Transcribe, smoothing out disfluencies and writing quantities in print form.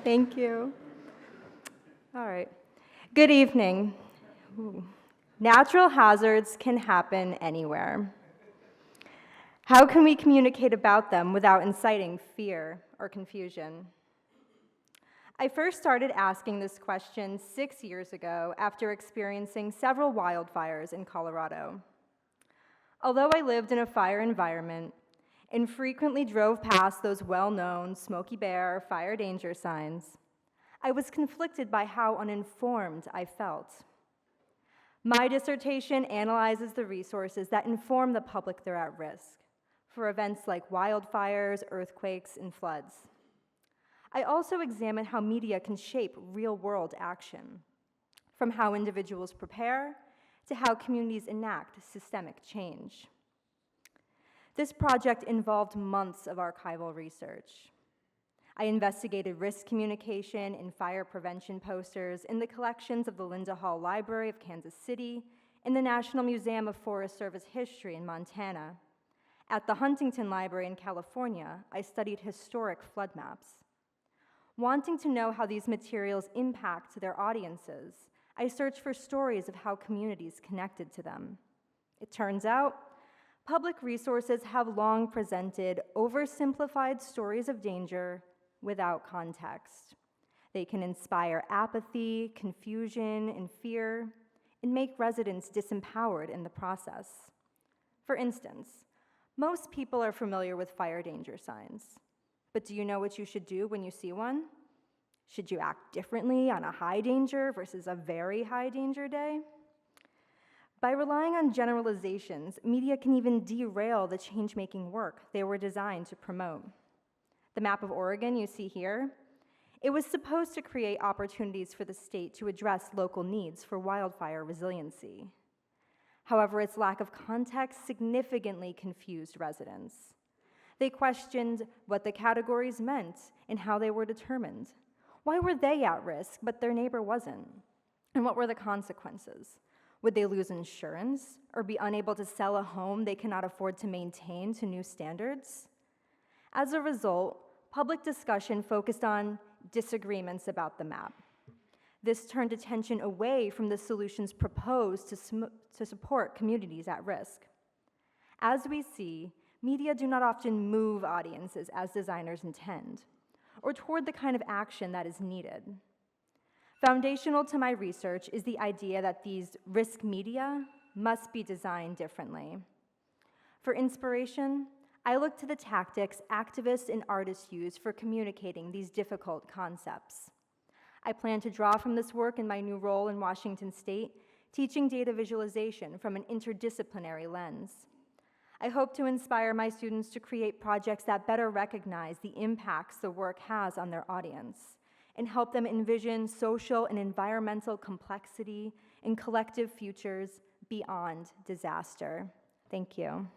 Thank you. All right. Good evening. Natural hazards can happen anywhere. How can we communicate about them without inciting fear or confusion? I first started asking this question 6 years ago after experiencing several wildfires in Colorado. Although I lived in a fire environment and frequently drove past those well-known Smokey Bear fire danger signs, I was conflicted by how uninformed I felt. My dissertation analyzes the resources that inform the public they're at risk for events like wildfires, earthquakes, and floods. I also examine how media can shape real-world action, from how individuals prepare to how communities enact systemic change. This project involved months of archival research. I investigated risk communication and fire prevention posters in the collections of the Linda Hall Library of Kansas City and the National Museum of Forest Service History in Montana. At the Huntington Library in California, I studied historic flood maps. Wanting to know how these materials impact their audiences, I searched for stories of how communities connected to them. It turns out, public resources have long presented oversimplified stories of danger without context. They can inspire apathy, confusion, and fear, and make residents disempowered in the process. For instance, most people are familiar with fire danger signs, but do you know what you should do when you see one? Should you act differently on a high danger versus a very high danger day? By relying on generalizations, media can even derail the change-making work they were designed to promote. The map of Oregon you see here, it was supposed to create opportunities for the state to address local needs for wildfire resiliency. However, its lack of context significantly confused residents. They questioned what the categories meant and how they were determined. Why were they at risk, but their neighbor wasn't? And what were the consequences? Would they lose insurance or be unable to sell a home they cannot afford to maintain to new standards? As a result, public discussion focused on disagreements about the map. This turned attention away from the solutions proposed to support communities at risk. As we see, media do not often move audiences as designers intend, or toward the kind of action that is needed. Foundational to my research is the idea that these risk media must be designed differently. For inspiration, I look to the tactics activists and artists use for communicating these difficult concepts. I plan to draw from this work in my new role in Washington State, teaching data visualization from an interdisciplinary lens. I hope to inspire my students to create projects that better recognize the impacts the work has on their audience and help them envision social and environmental complexity and collective futures beyond disaster. Thank you.